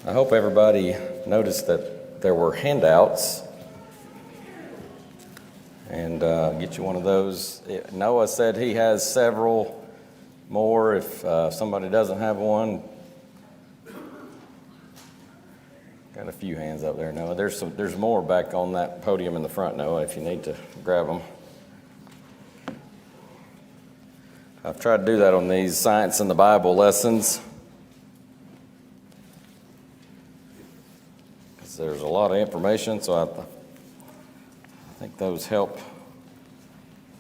I hope everybody noticed that there were handouts, and get you one of those. Noah said he has several more. If somebody doesn't have one, got a few hands up there, Noah. There's more back on that podium in the front, Noah, if you need to grab them. I've tried to do that on these Science in the Bible lessons. There's a lot of information, so I think those help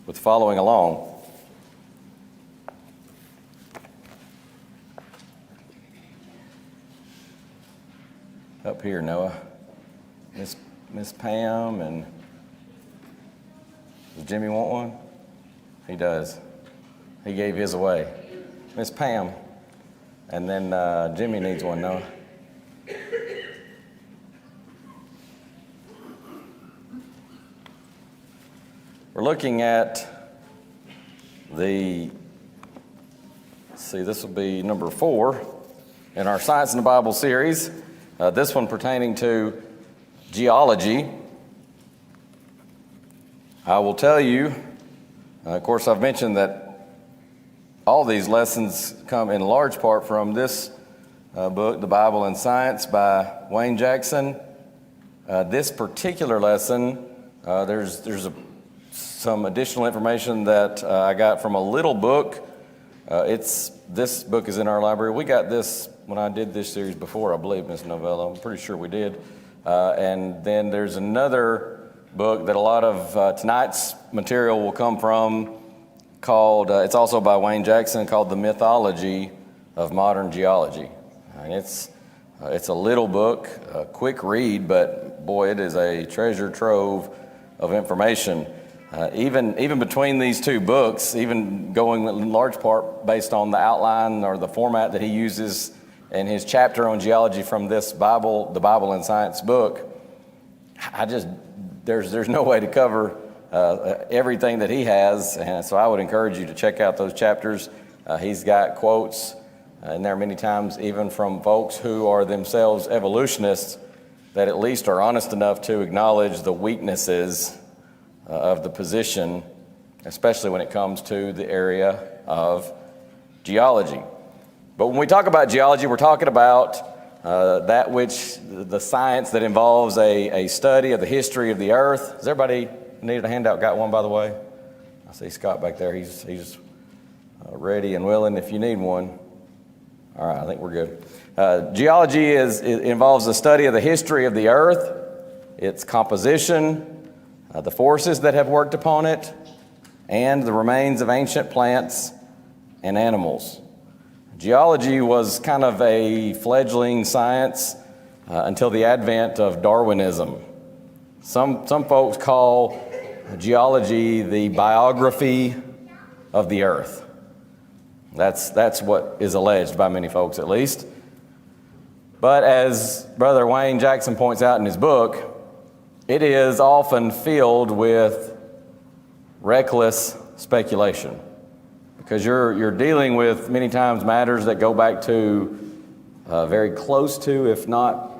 with following along. Up here, Noah, Miss Pam, and does Jimmy want one? He does. He gave his away. Miss Pam, and then Jimmy needs one, Noah. We're looking at this will be number 4 in our Science in the Bible series, this one pertaining to geology. I will tell you, of course, I've mentioned that all these lessons come in large part from this book, The Bible and Science by Wayne Jackson. This particular lesson, there's some additional information that I got from a little book. This book is in our library. We got this when I did this series before, I believe, Ms. Novella. I'm pretty sure we did. And then there's another book that a lot of tonight's material will come from called, it's also by Wayne Jackson, called The Mythology of Modern Geology. And it's a little book, a quick read, but boy, it is a treasure trove of information. Even between these two books, even going in large part based on the outline or the format that he uses in his chapter on geology from this Bible, the Bible and Science book, there's no way to cover everything that he has, and so I would encourage you to check out those chapters. He's got quotes in there many times, even from folks who are themselves evolutionists, that at least are honest enough to acknowledge the weaknesses of the position, especially when it comes to the area of geology. But when we talk about geology, we're talking about that which, the science that involves a study of the history of the earth. Does everybody need a handout? Got one, by the way? I see Scott back there. He's ready and willing if you need one. All right, I think we're good. Geology involves the study of the history of the earth, its composition, the forces that have worked upon it, and the remains of ancient plants and animals. Geology was kind of a fledgling science until the advent of Darwinism. Some folks call geology the biography of the earth. That's what is alleged by many folks, at least. But as Brother Wayne Jackson points out in his book, it is often filled with reckless speculation, because you're dealing with many times matters that go back to very close to, if not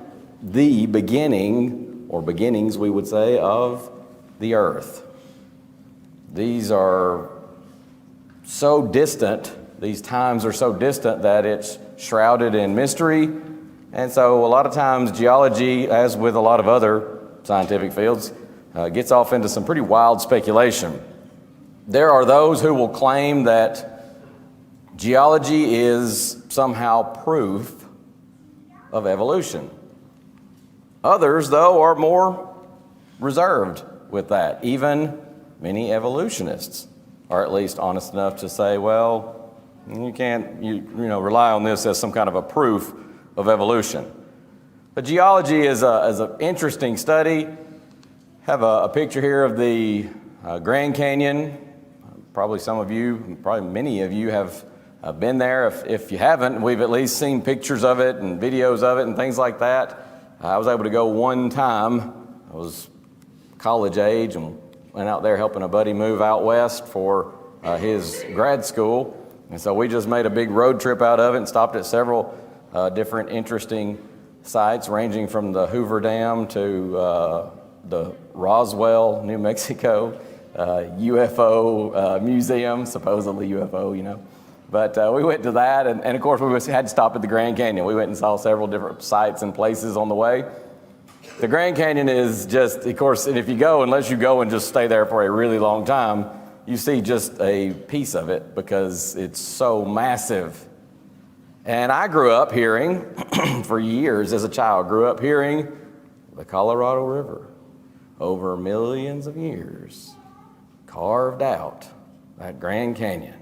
the beginning, or beginnings we would say, of the earth. These are so distant, these times are so distant that it's shrouded in mystery. And so a lot of times geology, as with a lot of other scientific fields, gets off into some pretty wild speculation. There are those who will claim that geology is somehow proof of evolution. Others, though, are more reserved with that. Even many evolutionists are at least honest enough to say, well, you can't rely on this as some kind of a proof of evolution. But geology is an interesting study. Have a picture here of the Grand Canyon. Probably some of you, probably many of you have been there. If you haven't, we've at least seen pictures of it and videos of it and things like that. I was able to go one time. I was college age and went out there helping a buddy move out west for his grad school. And so we just made a big road trip out of it and stopped at several different interesting sites ranging from the Hoover Dam to the Roswell, New Mexico UFO museum, supposedly UFO, you know. But we went to that, and of course we had to stop at the Grand Canyon. We went and saw several different sites and places on the way. The Grand Canyon is just, of course, and if you go, unless you go and just stay there for a really long time, you see just a piece of it because it's so massive. And I grew up hearing, for years as a child, grew up hearing the Colorado River over millions of years carved out that Grand Canyon.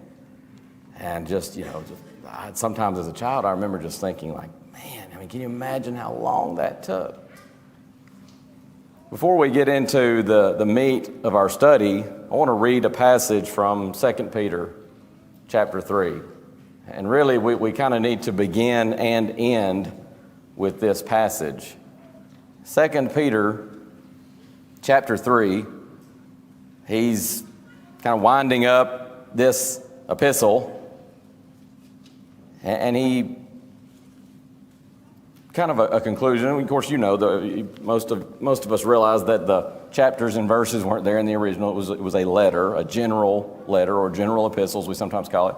And just, sometimes as a child, I remember just thinking like, man, can you imagine how long that took? Before we get into the meat of our study, I want to read a passage from 2 Peter chapter 3. And really, we kind of need to begin and end with this passage. 2 Peter chapter 3, he's kind of winding up this epistle, and he kind of a conclusion. Of course, most of us realize that the chapters and verses weren't there in the original. It was a letter, a general letter, or general epistles, we sometimes call it.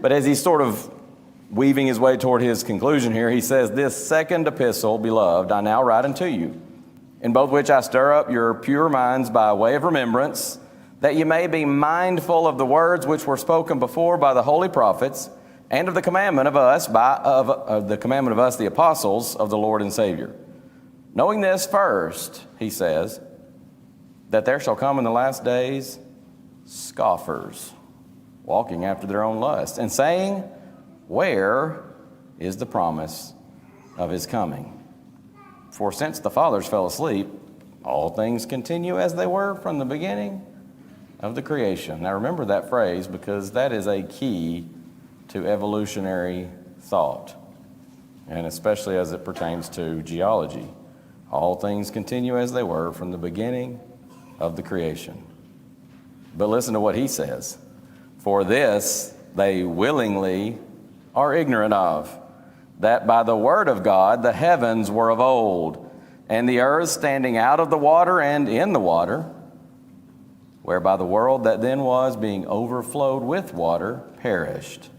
But as he's sort of weaving his way toward his conclusion here, he says, "This second epistle, beloved, I now write unto you, in both which I stir up your pure minds by way of remembrance, that you may be mindful of the words which were spoken before by the holy prophets, and of the commandment of us, the apostles of the Lord and Savior. Knowing this first," he says, "that there shall come in the last days scoffers, walking after their own lust, and saying, where is the promise of his coming? For since the fathers fell asleep, all things continue as they were from the beginning of the creation." Now remember that phrase, because that is a key to evolutionary thought, and especially as it pertains to geology. All things continue as they were from the beginning of the creation. But listen to what he says. "For this they willingly are ignorant of, that by the word of God the heavens were of old, and the earth standing out of the water and in the water, whereby the world that then was, being overflowed with water, perished.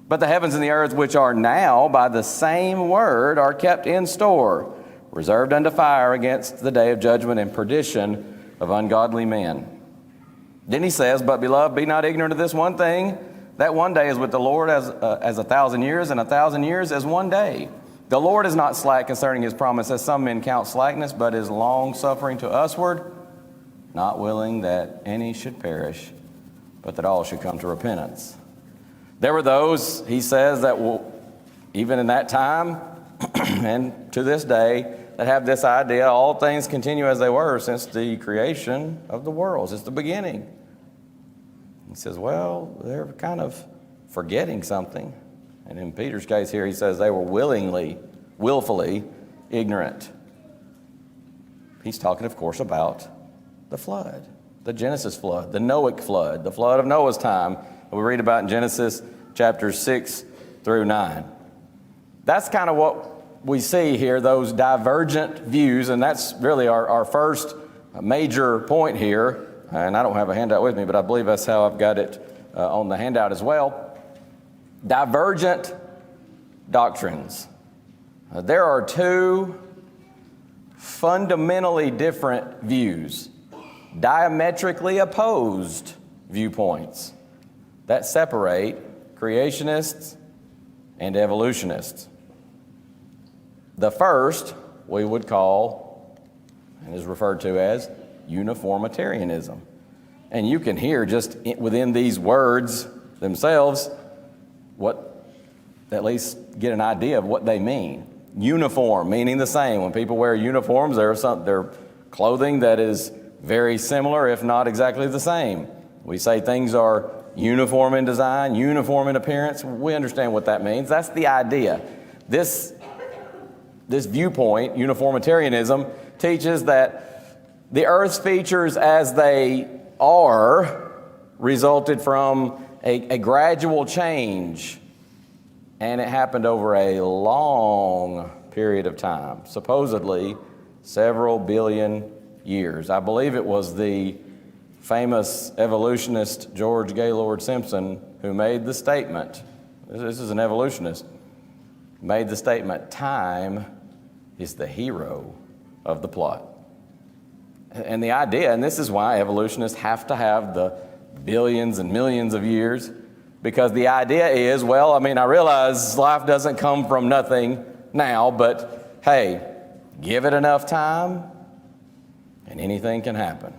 But the heavens and the earth, which are now by the same word, are kept in store, reserved unto fire against the day of judgment and perdition of ungodly men." Then he says, "But beloved, be not ignorant of this one thing, that one day is with the Lord as 1,000 years, and 1,000 years as one day. The Lord is not slack concerning his promise, as some men count slackness, but is long-suffering to usward, not willing that any should perish, but that all should come to repentance." There were those, he says, that will, even in that time and to this day, that have this idea, all things continue as they were since the creation of the world, since the beginning. He says, well, they're kind of forgetting something. And in Peter's case here, he says they were willfully ignorant. He's talking, of course, about the flood, the Genesis flood, the Noahic flood, the flood of Noah's time, that we read about in Genesis chapters 6 through 9. That's kind of what we see here, those divergent views, and that's really our first major point here. And I don't have a handout with me, but I believe that's how I've got it on the handout as well. Divergent doctrines. There are two fundamentally different views, diametrically opposed viewpoints that separate creationists and evolutionists. The first we would call, and is referred to as, uniformitarianism. And you can hear just within these words themselves at least get an idea of what they mean. Uniform, meaning the same. When people wear uniforms, they're clothing that is very similar, if not exactly the same. We say things are uniform in design, uniform in appearance. We understand what that means. That's the idea. This viewpoint, uniformitarianism, teaches that the earth's features as they are resulted from a gradual change, and it happened over a long period of time, supposedly several billion years. I believe it was the famous evolutionist George Gaylord Simpson who made the statement, this is an evolutionist, made the statement, time is the hero of the plot. And the idea, and this is why evolutionists have to have the billions and millions of years, because the idea is, well, I mean, I realize life doesn't come from nothing now, but hey, give it enough time and anything can happen.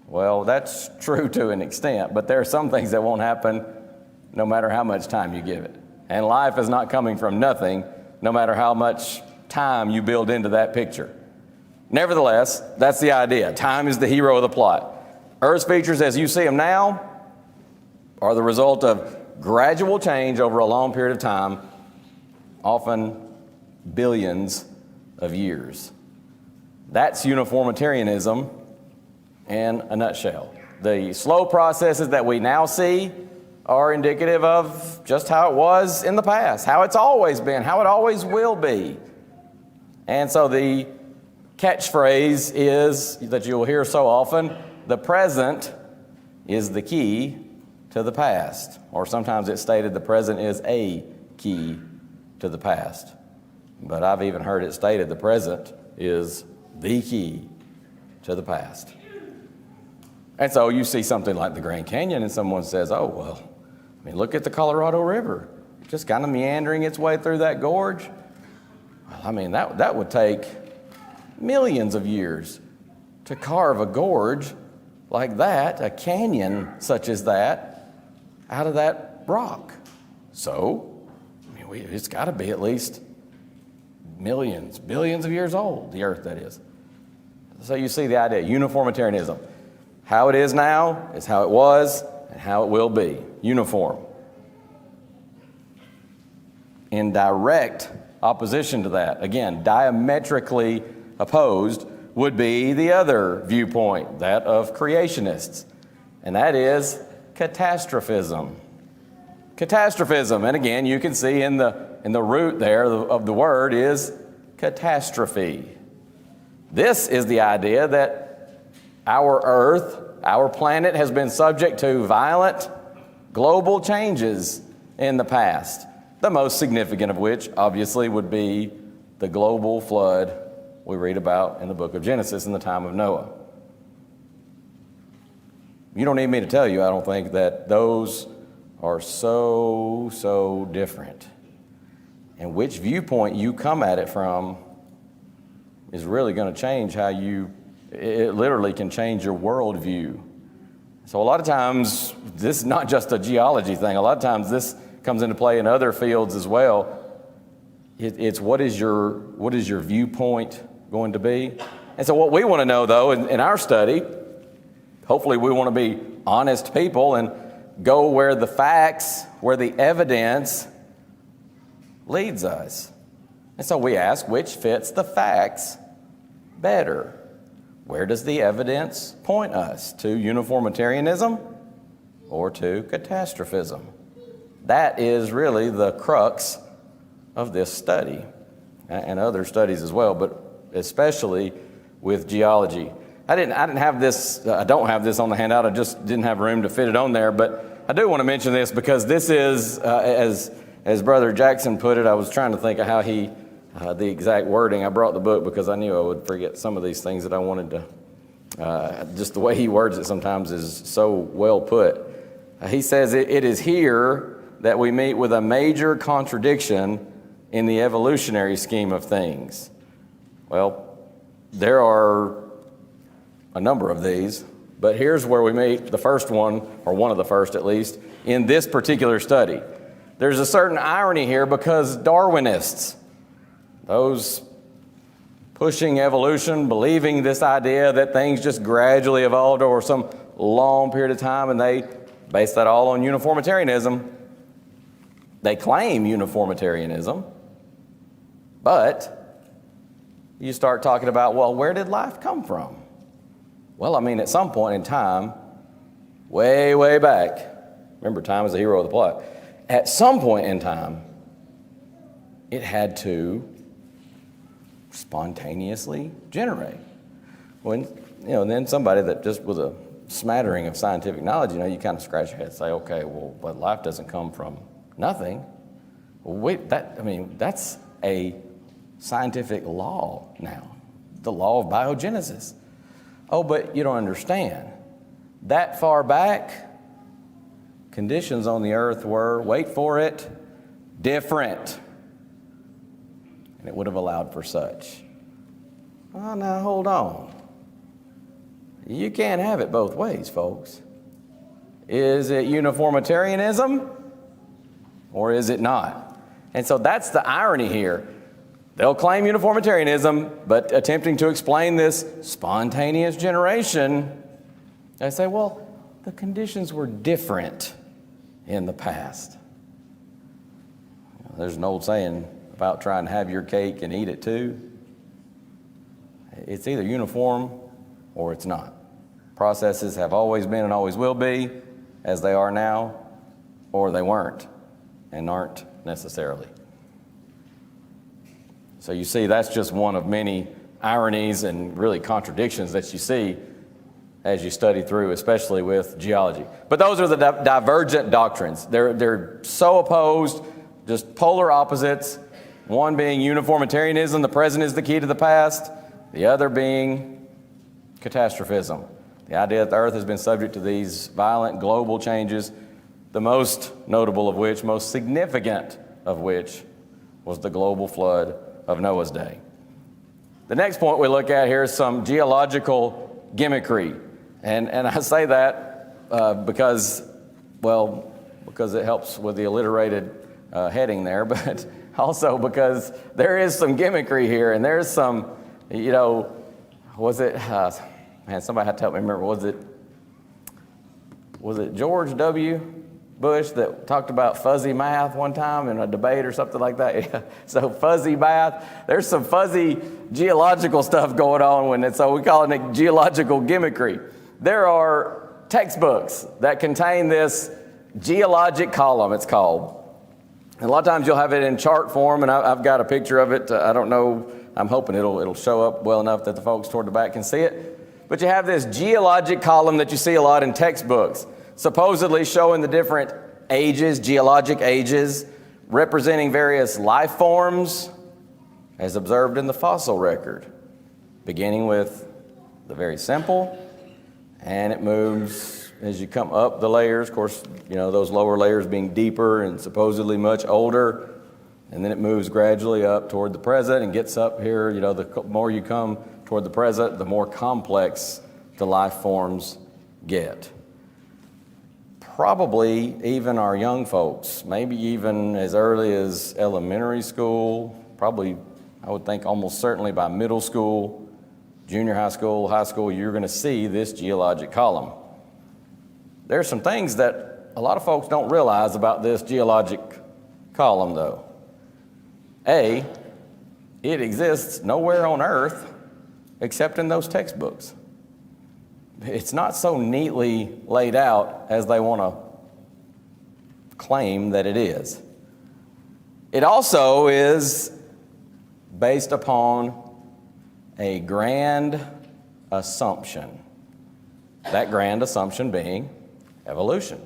Well, that's true to an extent, but there are some things that won't happen no matter how much time you give it. And life is not coming from nothing, no matter how much time you build into that picture. Nevertheless, that's the idea. Time is the hero of the plot. Earth's features as you see them now are the result of gradual change over a long period of time, often billions of years. That's uniformitarianism in a nutshell. The slow processes that we now see are indicative of just how it was in the past, how it's always been, how it always will be. And so the catchphrase is, that you'll hear so often, the present is the key to the past. Or sometimes it's stated the present is a key to the past. But I've even heard it stated the present is the key to the past. And so you see something like the Grand Canyon and someone says, oh, well, I mean, look at the Colorado River, just kind of meandering its way through that gorge. Well, I mean, that would take millions of years to carve a gorge like that, a canyon such as that, out of that rock. So, I mean, it's got to be at least millions, billions of years old, the earth that is. So you see the idea, uniformitarianism. How it is now is how it was and how it will be, uniform. In direct opposition to that, again, diametrically opposed, would be the other viewpoint, that of creationists, and that is catastrophism. Catastrophism, and again, you can see in the root there of the word is catastrophe. This is the idea that our earth, our planet, has been subject to violent global changes in the past, the most significant of which obviously would be the global flood we read about in the book of Genesis in the time of Noah. You don't need me to tell you, I don't think, that those are so different. And which viewpoint you come at it from is really going to change how it literally can change your worldview. So a lot of times, this is not just a geology thing. A lot of times this comes into play in other fields as well. It's what is your viewpoint going to be? And so what we want to know, though, in our study, hopefully we want to be honest people and go where the facts, where the evidence leads us. And so we ask, which fits the facts better? Where does the evidence point us? To uniformitarianism or to catastrophism? That is really the crux of this study and other studies as well, but especially with geology. I don't have this on the handout. I just didn't have room to fit it on there, but I do want to mention this because this is, as Brother Jackson put it, I was trying to think of how the exact wording. I brought the book because I knew I would forget some of these things that I wanted to, just the way he words it sometimes is so well put. He says, it is here that we meet with a major contradiction in the evolutionary scheme of things. Well, there are a number of these, but here's where we meet the first one, or one of the first at least, in this particular study. There's a certain irony here because Darwinists, those pushing evolution, believing this idea that things just gradually evolved over some long period of time, and they base that all on uniformitarianism. They claim uniformitarianism, but you start talking about, well, where did life come from? Well, I mean, at some point in time, way back, remember, time is the hero of the plot. At some point in time, it had to spontaneously generate. When, and then somebody that just with a smattering of scientific knowledge, you kind of scratch your head and say, okay, well, but life doesn't come from nothing. Well, wait, that's a scientific law now, the law of biogenesis. Oh, but you don't understand. That far back, conditions on the earth were, wait for it, different. And it would have allowed for such. Oh, now hold on. You can't have it both ways, folks. Is it uniformitarianism or is it not? And so that's the irony here. They'll claim uniformitarianism, but attempting to explain this spontaneous generation, they say, well, the conditions were different in the past. There's an old saying about trying to have your cake and eat it too. It's either uniform or it's not. Processes have always been and always will be as they are now, or they weren't and aren't necessarily. So you see, that's just one of many ironies and really contradictions that you see as you study through, especially with geology. But those are the divergent doctrines. They're so opposed, just polar opposites. One being uniformitarianism, the present is the key to the past. The other being catastrophism. The idea that the earth has been subject to these violent global changes, the most notable of which, most significant of which, was the global flood of Noah's day. The next point we look at here is some geological gimmickry. And I say that because it helps with the alliterated heading there, but also because there is some gimmickry here, and there's some, somebody had to help me remember, was it George W. Bush that talked about fuzzy math one time in a debate or something like that? Yeah. So fuzzy math, there's some fuzzy geological stuff going on so we call it geological gimmickry. There are textbooks that contain this geologic column, it's called. And a lot of times you'll have it in chart form, and I've got a picture of it. I don't know, I'm hoping it'll show up well enough that the folks toward the back can see it. But you have this geologic column that you see a lot in textbooks, supposedly showing the different ages, geologic ages, representing various life forms as observed in the fossil record, beginning with the very simple, and it moves as you come up the layers. Of course, those lower layers being deeper and supposedly much older, and then it moves gradually up toward the present and gets up here. The more you come toward the present, the more complex the life forms get. Probably even our young folks, maybe even as early as elementary school, probably I would think almost certainly by middle school, junior high school, you're going to see this geologic column. There are some things that a lot of folks don't realize about this geologic column, though. A, it exists nowhere on Earth except in those textbooks. It's not so neatly laid out as they want to claim that it is. It also is based upon a grand assumption. That grand assumption being evolution.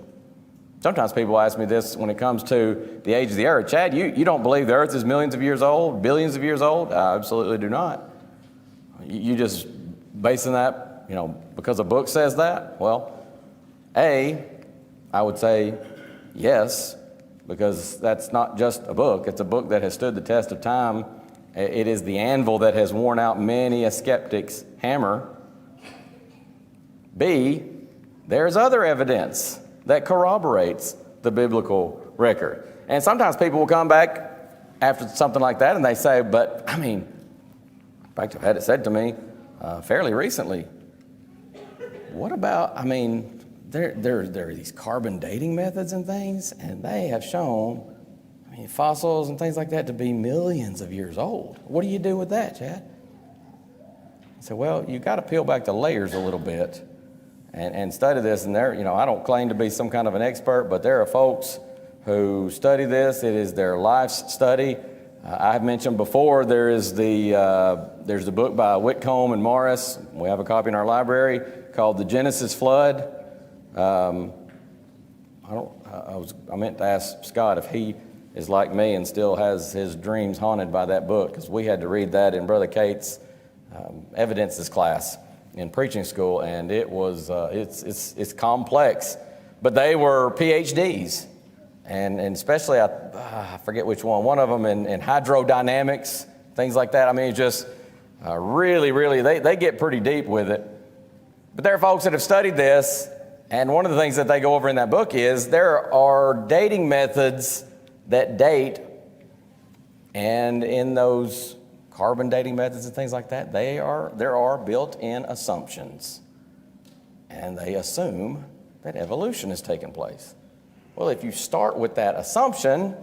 Sometimes people ask me this when it comes to the age of the earth. Chad, you don't believe the earth is millions of years old, billions of years old? I absolutely do not. You just basing that, because a book says that? Well, I would say yes, because that's not just a book. It's a book that has stood the test of time. It is the anvil that has worn out many a skeptic's hammer. B, there's other evidence that corroborates the biblical record. And sometimes people will come back after something like that and they say, but in fact, I've had it said to me fairly recently, what about, there are these carbon dating methods and things, and they have shown, fossils and things like that to be millions of years old. What do you do with that, Chad? I said, well, you've got to peel back the layers a little bit and study this. And I don't claim to be some kind of an expert, but there are folks who study this. It is their life's study. I've mentioned before there's the book by Whitcomb and Morris. We have a copy in our library called The Genesis Flood. I meant to ask Scott if he is like me and still has his dreams haunted by that book, because we had to read that in Brother Cates' evidences class in preaching school, and it was it's complex. But they were PhDs. And especially, I forget which one of them in hydrodynamics, things like that. I mean, just really, they get pretty deep with it. But there are folks that have studied this, and one of the things that they go over in that book is there are dating methods that date, and in those carbon dating methods and things like that, there are built-in assumptions, and they assume that evolution has taken place. Well, if you start with that assumption,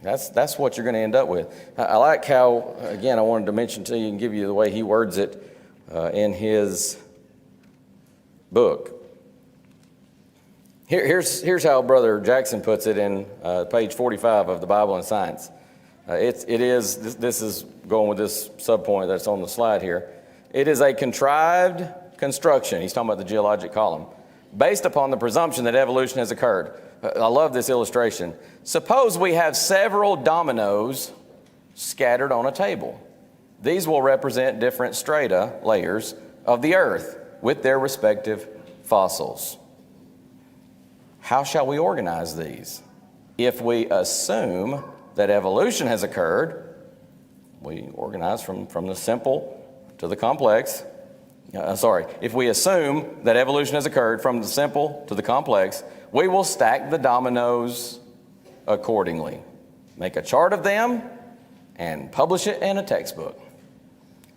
that's what you're going to end up with. I like how, again, I wanted to mention to you and give you the way he words it in his book. Here's how Brother Jackson puts it in page 45 of the Bible and Science. This is going with this subpoint that's on the slide here. It is a contrived construction. He's talking about the geologic column, based upon the presumption that evolution has occurred. I love this illustration. Suppose we have several dominoes scattered on a table. These will represent different strata, layers, of the earth with their respective fossils. How shall we organize these? If we assume that evolution has occurred, we organize from the simple to the complex. If we assume that evolution has occurred from the simple to the complex, we will stack the dominoes accordingly. Make a chart of them and publish it in a textbook.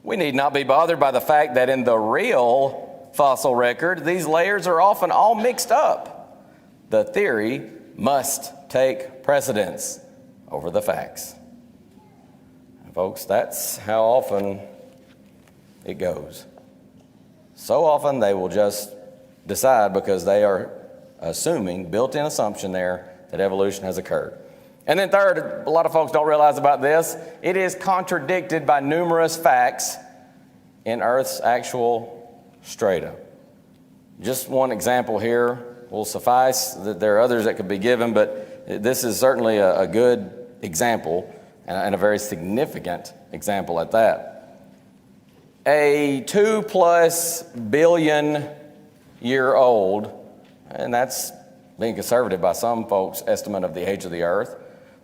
We need not be bothered by the fact that in the real fossil record, these layers are often all mixed up. The theory must take precedence over the facts. And folks, that's how often it goes. So often they will just decide, because they are assuming, built-in assumption there, that evolution has occurred. And then third, a lot of folks don't realize about this, it is contradicted by numerous facts in Earth's actual strata. Just one example here will suffice. There are others that could be given, but this is certainly a good example, and a very significant example at that. A 2+ billion year old, and that's being conservative by some folks' estimate of the age of the earth,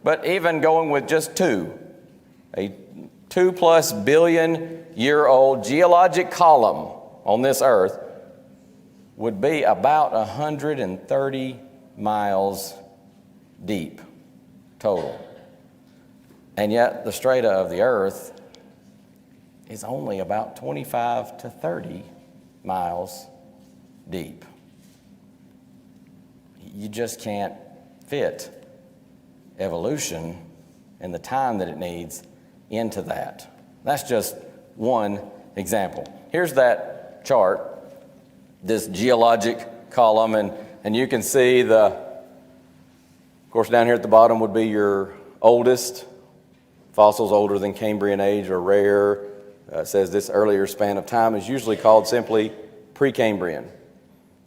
but even going with just a 2+ billion year old geologic column on this earth would be about 130 miles deep total. And yet the strata of the earth is only about 25 to 30 miles deep. You just can't fit evolution and the time that it needs into that. That's just one example. Here's that chart, this geologic column, and you can see of course, down here at the bottom would be your oldest. Fossils older than Cambrian age are rare. It says this earlier span of time is usually called simply Precambrian.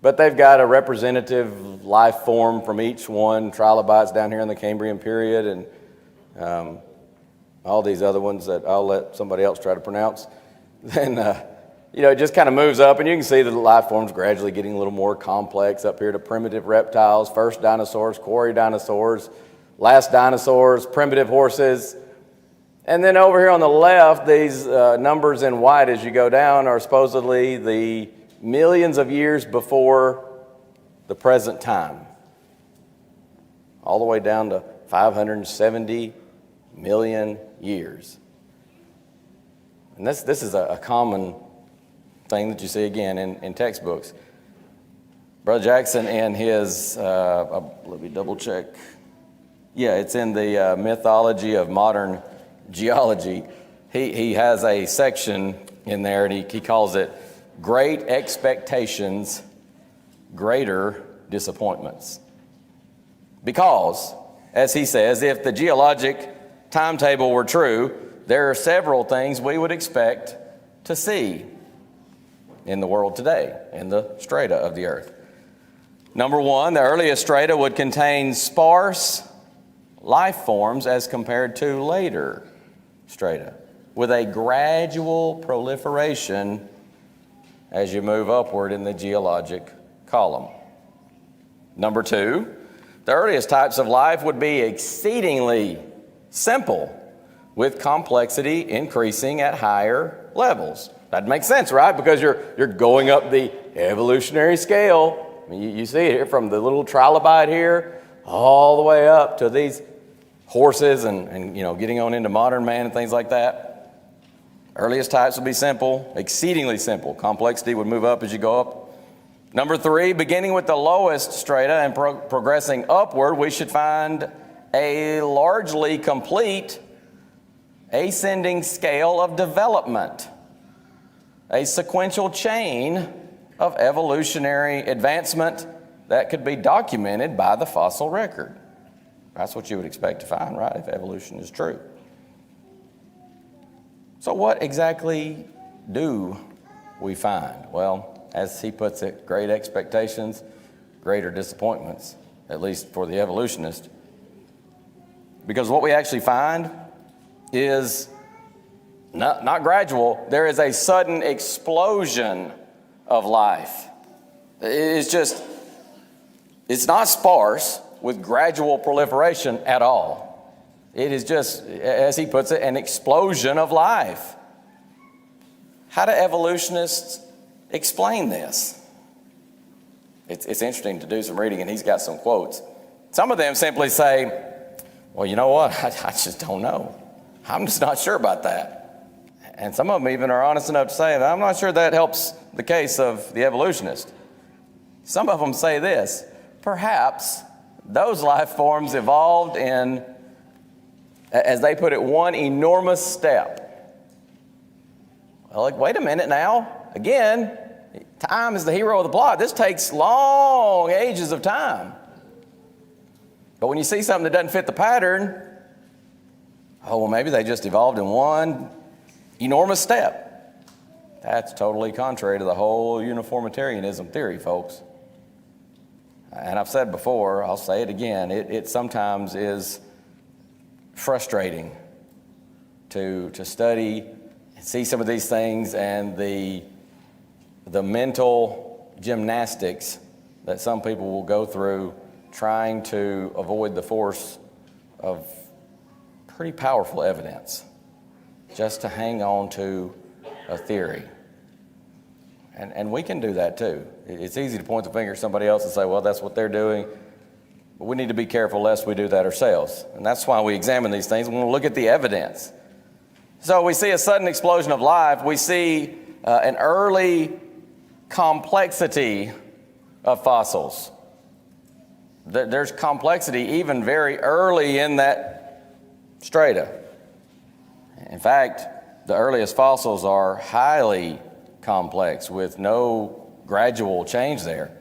But they've got a representative life form from each one, trilobites down here in the Cambrian period, and all these other ones that I'll let somebody else try to pronounce. Then, it just kind of moves up, and you can see that the life forms gradually getting a little more complex up here to primitive reptiles, first dinosaurs, quarry dinosaurs, last dinosaurs, primitive horses. And then over here on the left, these numbers in white as you go down are supposedly the millions of years before the present time, all the way down to 570 million years. And this is a common thing that you see again in textbooks. Brother Jackson in his, let me double check. Yeah, it's in the Mythology of Modern Geology. He has a section in there, and he calls it Great Expectations, Greater Disappointments. Because, as he says, if the geologic timetable were true, there are several things we would expect to see in the world today, in the strata of the earth. Number one, the earliest strata would contain sparse life forms as compared to later strata, with a gradual proliferation as you move upward in the geologic column. Number two, the earliest types of life would be exceedingly simple, with complexity increasing at higher levels. That makes sense, right? Because you're going up the evolutionary scale. I mean, you see it here from the little trilobite here all the way up to these horses and getting on into modern man and things like that. Earliest types would be simple, exceedingly simple. Complexity would move up as you go up. Number three, beginning with the lowest strata and progressing upward, we should find a largely complete ascending scale of development, a sequential chain of evolutionary advancement that could be documented by the fossil record. That's what you would expect to find, right, if evolution is true. So what exactly do we find? Well, as he puts it, great expectations, greater disappointments, at least for the evolutionist. Because what we actually find is not gradual. There is a sudden explosion of life. It's not sparse with gradual proliferation at all. It is just, as he puts it, an explosion of life. How do evolutionists explain this? It's interesting to do some reading, and he's got some quotes. Some of them simply say, well, you know what? I just don't know. I'm just not sure about that. And some of them even are honest enough to say, I'm not sure that helps the case of the evolutionist. Some of them say this: perhaps those life forms evolved in, as they put it, one enormous step. Well, like, wait a minute now. Again, time is the hero of the plot. This takes long ages of time. But when you see something that doesn't fit the pattern, oh, well, maybe they just evolved in one enormous step. That's totally contrary to the whole uniformitarianism theory, folks. And I've said before, I'll say it again, it sometimes is frustrating to study and see some of these things and the mental gymnastics that some people will go through trying to avoid the force of pretty powerful evidence just to hang on to a theory. And we can do that too. It's easy to point the finger at somebody else and say, well, that's what they're doing. But we need to be careful lest we do that ourselves. And that's why we examine these things. We want to look at the evidence. So we see a sudden explosion of life. We see an early complexity of fossils. There's complexity even very early in that strata. In fact, the earliest fossils are highly complex with no gradual change there.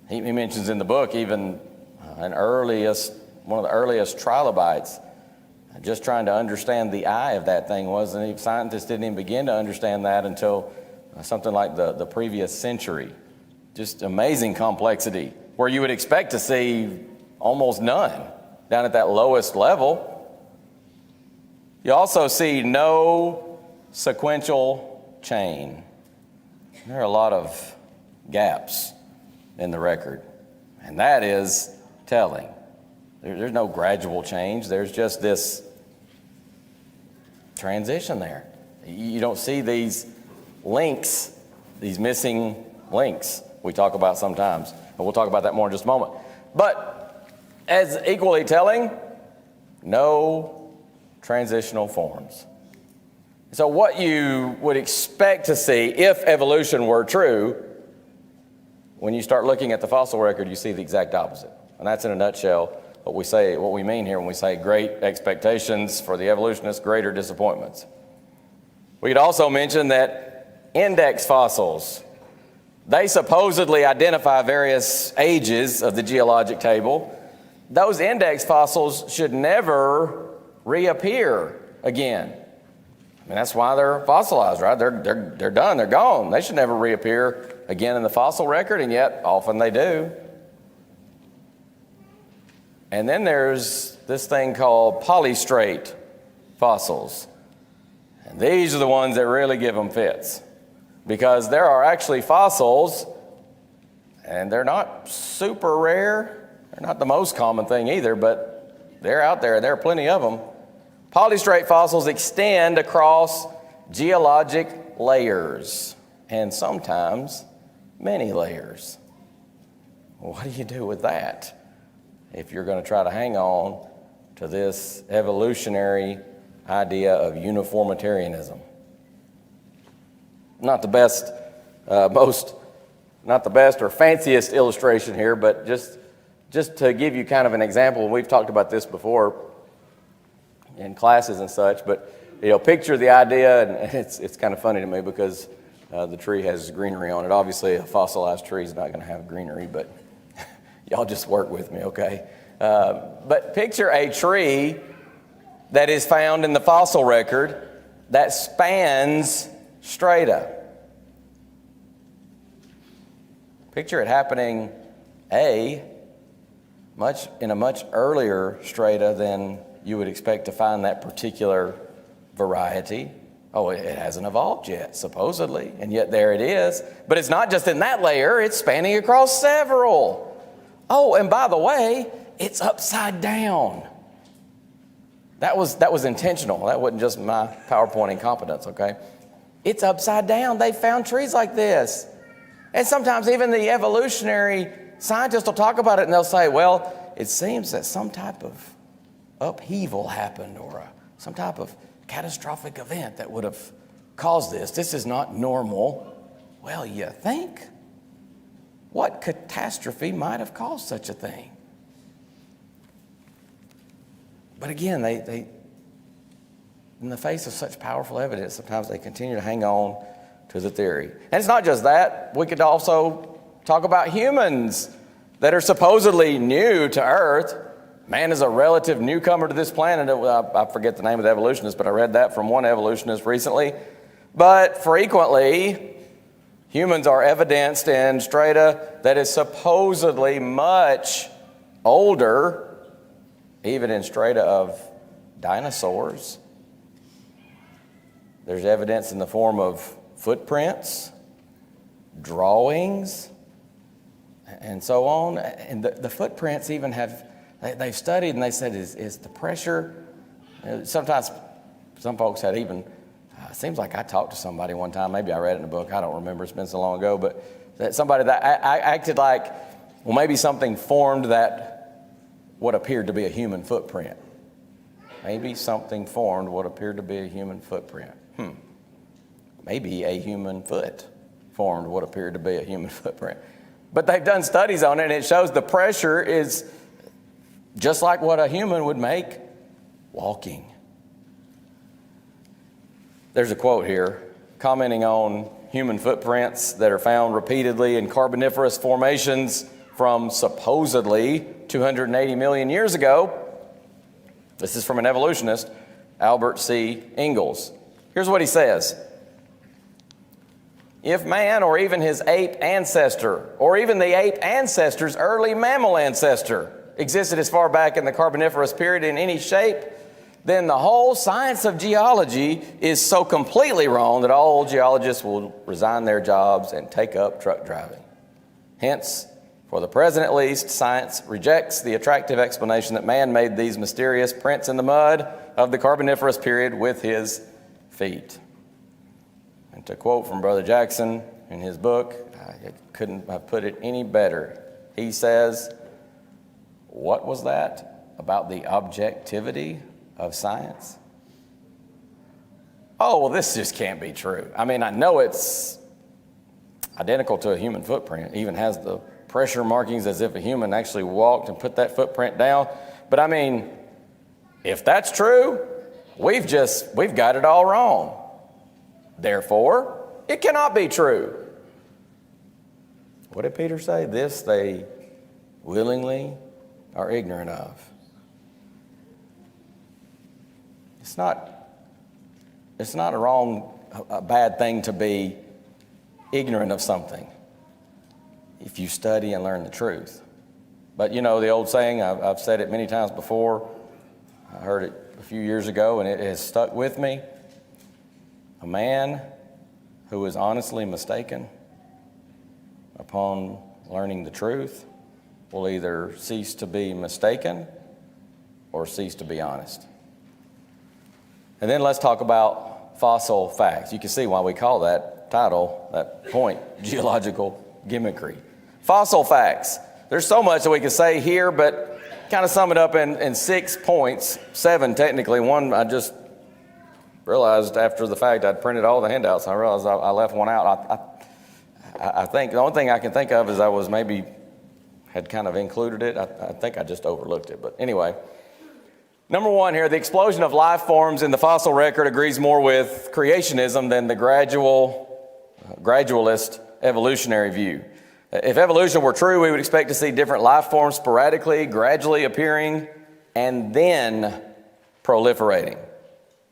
He mentions in the book even one of the earliest trilobites. Just trying to understand the eye of that thing wasn't. Scientists didn't even begin to understand that until something like the previous century. Just amazing complexity, where you would expect to see almost none down at that lowest level. You also see no sequential chain. There are a lot of gaps in the record, and that is telling. There's no gradual change. There's just this transition there. You don't see these links, these missing links we talk about sometimes. And we'll talk about that more in just a moment. But as equally telling, no transitional forms. So what you would expect to see if evolution were true, when you start looking at the fossil record, you see the exact opposite. And that's in a nutshell what we mean here when we say great expectations for the evolutionists, greater disappointments. We could also mention that index fossils, they supposedly identify various ages of the geologic table. Those index fossils should never reappear again. I mean, that's why they're fossilized, right? They're done, they're gone. They should never reappear again in the fossil record, and yet often they do. And then there's this thing called polystrate fossils. And these are the ones that really give them fits, because there are actually fossils, and they're not super rare. They're not the most common thing either, but they're out there, and there are plenty of them. Polystrate fossils extend across geologic layers, and sometimes many layers. Well, what do you do with that if you're going to try to hang on to this evolutionary idea of uniformitarianism? Not the best or fanciest illustration here, but just to give you kind of an example. We've talked about this before in classes and such, but picture the idea, and it's kind of funny to me because the tree has greenery on it. Obviously, a fossilized tree is not going to have greenery, but y'all just work with me, okay? But picture a tree that is found in the fossil record that spans strata. Picture it happening in a much earlier strata than you would expect to find that particular variety. Oh, it hasn't evolved yet, supposedly, and yet there it is. But it's not just in that layer, it's spanning across several. Oh, and by the way, it's upside down. That was intentional. That wasn't just my PowerPoint incompetence, okay? It's upside down. They found trees like this. And sometimes even the evolutionary scientists will talk about it, and they'll say, well, it seems that some type of upheaval happened, or some type of catastrophic event that would have caused this. This is not normal. Well, you think? What catastrophe might have caused such a thing? But again, they in the face of such powerful evidence, sometimes they continue to hang on to the theory. And it's not just that. We could also talk about humans that are supposedly new to Earth. Man is a relative newcomer to this planet. I forget the name of the evolutionist, but I read that from one evolutionist recently. But frequently, humans are evidenced in strata that is supposedly much older, even in strata of dinosaurs. There's evidence in the form of footprints, drawings, and so on. And the footprints even they've studied, and they said, is the pressure, sometimes some folks had even, seems like I talked to somebody one time, maybe I read it in a book, I don't remember, it's been so long ago, but that somebody that I acted like, well, maybe something formed that what appeared to be a human footprint. Maybe something formed what appeared to be a human footprint. Maybe a human foot formed what appeared to be a human footprint. But they've done studies on it, and it shows the pressure is just like what a human would make walking. There's a quote here commenting on human footprints that are found repeatedly in Carboniferous formations from supposedly 280 million years ago. This is from an evolutionist, Albert C. Ingalls. Here's what he says. If man, or even his ape ancestor, or even the ape ancestor's early mammal ancestor, existed as far back in the Carboniferous period in any shape, then the whole science of geology is so completely wrong that all geologists will resign their jobs and take up truck driving. Hence, for the present at least, science rejects the attractive explanation that man made these mysterious prints in the mud of the Carboniferous period with his feet. And to quote from Brother Jackson in his book, I couldn't have put it any better. He says, what was that about the objectivity of science? Oh, well, this just can't be true. I mean, I know it's identical to a human footprint. It even has the pressure markings as if a human actually walked and put that footprint down. But I mean, if that's true, we've got it all wrong. Therefore, it cannot be true. What did Peter say? This they willingly are ignorant of. It's not a bad thing to be ignorant of something if you study and learn the truth. But you know the old saying, I've said it many times before. I heard it a few years ago and it has stuck with me. A man who is honestly mistaken upon learning the truth will either cease to be mistaken or cease to be honest. And then let's talk about fossil facts. You can see why we call that title, that point, geological gimmickry. Fossil facts. There's so much that we can say here, but kind of sum it up in 6 points, 7 technically. One I just realized after the fact I'd printed all the handouts. I realized I left one out. I think the only thing I can think of is I was maybe had kind of included it. I think I just overlooked it. But anyway, number 1 here, the explosion of life forms in the fossil record agrees more with creationism than the gradualist evolutionary view. If evolution were true, we would expect to see different life forms sporadically, gradually appearing, and then proliferating.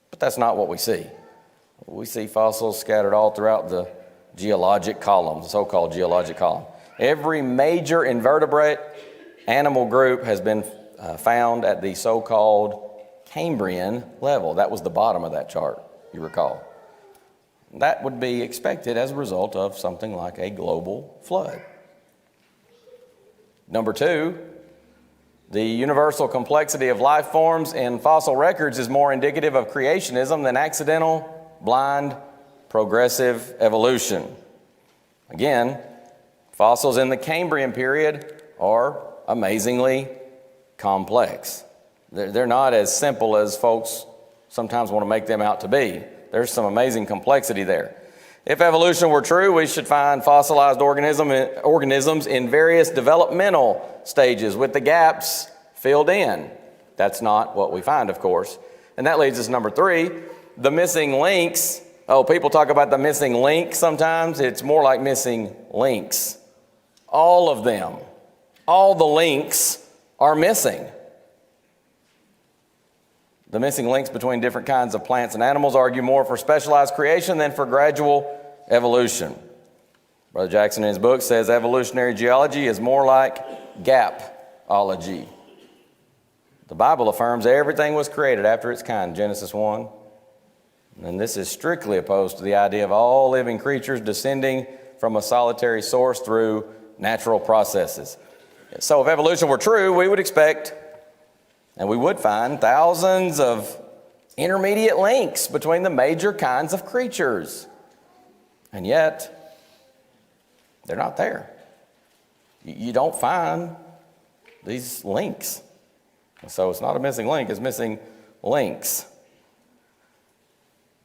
But that's not what we see. We see fossils scattered all throughout the geologic column, the so-called geologic column. Every major invertebrate animal group has been found at the so-called Cambrian level. That was the bottom of that chart, you recall. That would be expected as a result of something like a global flood. Number 2, the universal complexity of life forms in fossil records is more indicative of creationism than accidental, blind, progressive evolution. Again, fossils in the Cambrian period are amazingly complex. They're not as simple as folks sometimes want to make them out to be. There's some amazing complexity there. If evolution were true, we should find fossilized organisms in various developmental stages with the gaps filled in. That's not what we find, of course. And that leads us to number 3, the missing links. Oh, people talk about the missing link sometimes. It's more like missing links. All of them. All the links are missing. The missing links between different kinds of plants and animals argue more for specialized creation than for gradual evolution. Brother Jackson in his book says evolutionary geology is more like gapology. The Bible affirms everything was created after its kind, Genesis 1. And this is strictly opposed to the idea of all living creatures descending from a solitary source through natural processes. So if evolution were true, we would expect and we would find thousands of intermediate links between the major kinds of creatures. And yet, they're not there. You don't find these links. So it's not a missing link, it's missing links.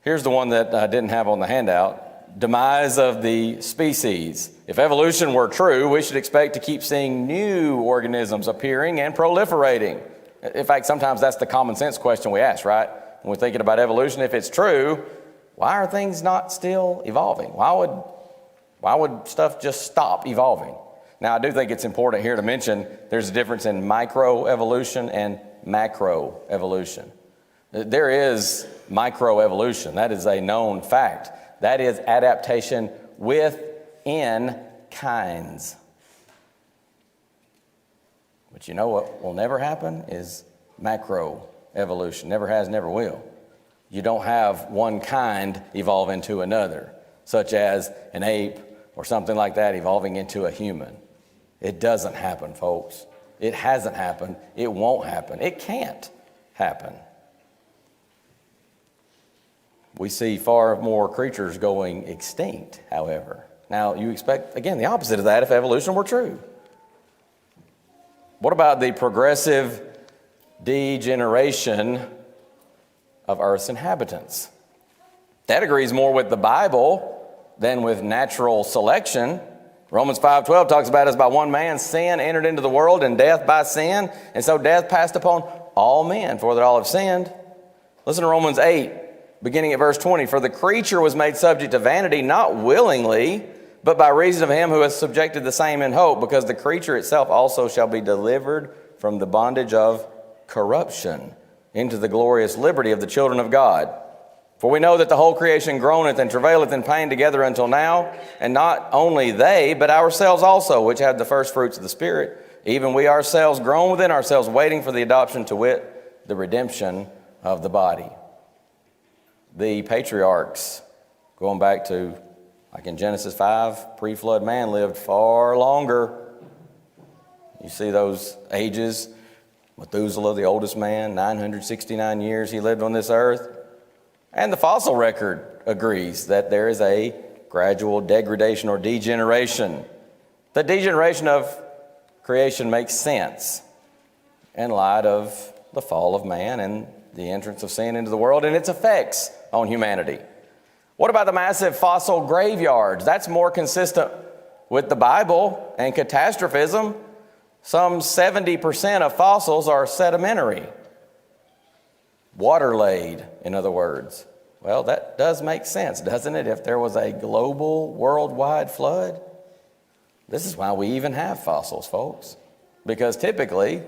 Here's the one that I didn't have on the handout. Demise of the species. If evolution were true, we should expect to keep seeing new organisms appearing and proliferating. In fact, sometimes that's the common sense question we ask, right? When we're thinking about evolution, if it's true, why are things not still evolving? Why would stuff just stop evolving? Now, I do think it's important here to mention there's a difference in microevolution and macroevolution. There is microevolution. That is a known fact. That is adaptation within kinds. But you know what will never happen is macroevolution. Never has, never will. You don't have one kind evolve into another, such as an ape or something like that evolving into a human. It doesn't happen, folks. It hasn't happened. It won't happen. It can't happen. We see far more creatures going extinct, however. Now, you expect, again, the opposite of that if evolution were true. What about the progressive degeneration of Earth's inhabitants? That agrees more with the Bible than with natural selection. Romans 5:12 talks about as by one man sin entered into the world, and death by sin, and so death passed upon all men, for that all have sinned. Listen to Romans 8, beginning at verse 20. For the creature was made subject to vanity, not willingly, but by reason of him who has subjected the same in hope, because the creature itself also shall be delivered from the bondage of corruption into the glorious liberty of the children of God. For we know that the whole creation groaneth and travaileth in pain together until now, and not only they, but ourselves also, which have the first fruits of the Spirit, even we ourselves groan within ourselves, waiting for the adoption, to wit, the redemption of the body. The patriarchs, going back to, like in Genesis 5, pre-flood man lived far longer. You see those ages. Methuselah, the oldest man, 969 years he lived on this earth. And the fossil record agrees that there is a gradual degradation or degeneration. The degeneration of creation makes sense in light of the fall of man and the entrance of sin into the world and its effects on humanity. What about the massive fossil graveyards? That's more consistent with the Bible and catastrophism. Some 70% of fossils are sedimentary. Water-laid, in other words. Well, that does make sense, doesn't it? If there was a global, worldwide flood, this is why we even have fossils, folks. Because typically,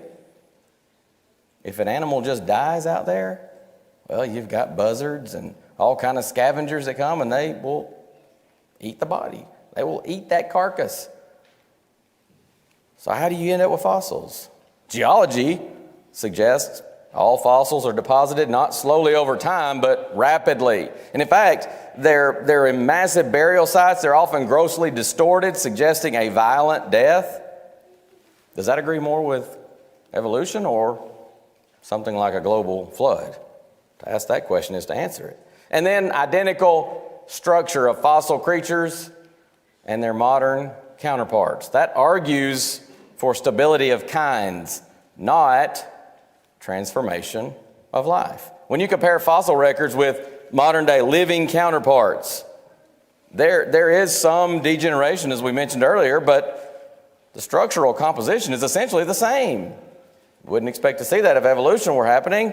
if an animal just dies out there, well, you've got buzzards and all kind of scavengers that come and they will eat the body. They will eat that carcass. So how do you end up with fossils? Geology suggests all fossils are deposited not slowly over time, but rapidly. And in fact, they're in massive burial sites. They're often grossly distorted, suggesting a violent death. Does that agree more with evolution or something like a global flood? To ask that question is to answer it. And then identical structure of fossil creatures and their modern counterparts. That argues for stability of kinds, not transformation of life. When you compare fossil records with modern day living counterparts, there is some degeneration, as we mentioned earlier, but the structural composition is essentially the same. Wouldn't expect to see that if evolution were happening.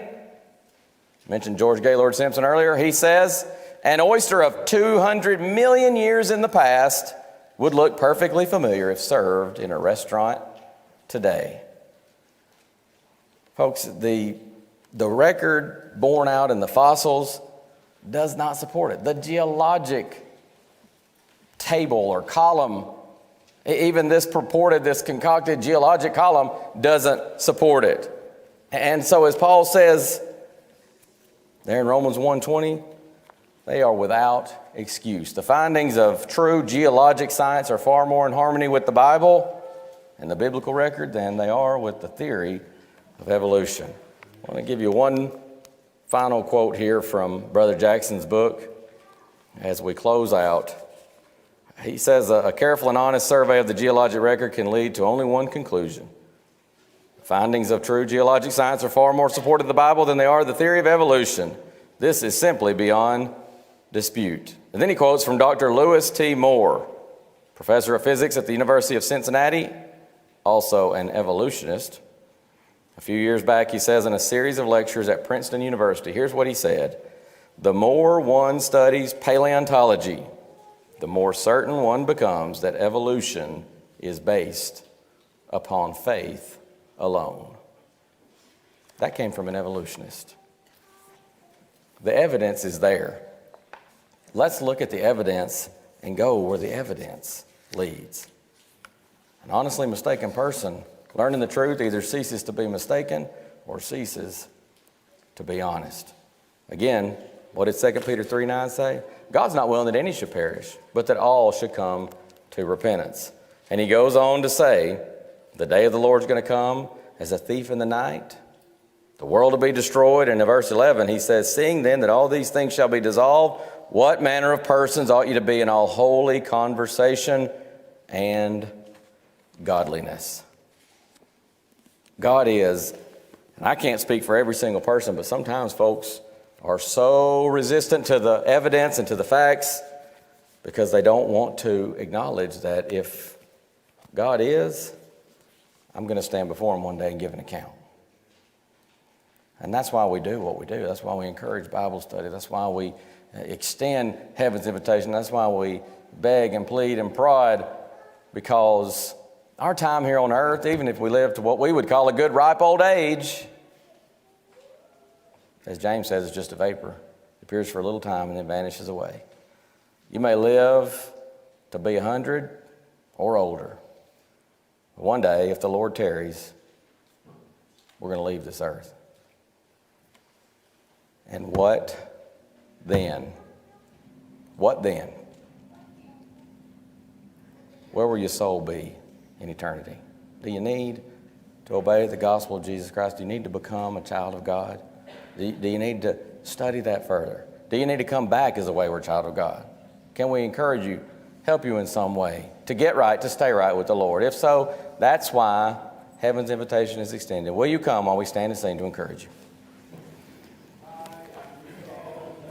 Mentioned George Gaylord Simpson earlier. He says, an oyster of 200 million years in the past would look perfectly familiar if served in a restaurant today. Folks, the record borne out in the fossils does not support it. The geologic table or column, even this concocted geologic column doesn't support it. And so as Paul says there in Romans 1:20, they are without excuse. The findings of true geologic science are far more in harmony with the Bible and the biblical record than they are with the theory of evolution. I want to give you one final quote here from Brother Jackson's book as we close out. He says, a careful and honest survey of the geologic record can lead to only one conclusion. The findings of true geologic science are far more supported in the Bible than they are the theory of evolution. This is simply beyond dispute. And then he quotes from Dr. Lewis T. Moore, professor of physics at the University of Cincinnati, also an evolutionist. A few years back, he says in a series of lectures at Princeton University, here's what he said: the more one studies paleontology, the more certain one becomes that evolution is based upon faith alone. That came from an evolutionist. The evidence is there. Let's look at the evidence and go where the evidence leads. An honestly mistaken person learning the truth either ceases to be mistaken or ceases to be honest. Again, what did 2 Peter 3:9 say? God's not willing that any should perish, but that all should come to repentance. And he goes on to say, the day of the Lord is going to come as a thief in the night. The world will be destroyed. And in verse 11, he says, seeing then that all these things shall be dissolved, what manner of persons ought you to be in all holy conversation and godliness? God is, and I can't speak for every single person, but sometimes folks are so resistant to the evidence and to the facts because they don't want to acknowledge that if God is, I'm going to stand before him one day and give an account. And that's why we do what we do. That's why we encourage Bible study. That's why we extend heaven's invitation. That's why we beg and plead and prod, because our time here on earth, even if we live to what we would call a good ripe old age, as James says, is just a vapor. It appears for a little time and then vanishes away. You may live to be 100 or older. One day, if the Lord tarries, we're going to leave this earth. And what then? What then? Where will your soul be in eternity? Do you need to obey the gospel of Jesus Christ? Do you need to become a child of God? Do you need to study that further? Do you need to come back as a wayward child of God? Can we encourage you, help you in some way to get right, to stay right with the Lord? If so, that's why heaven's invitation is extended. Will you come while we stand and sing to encourage you?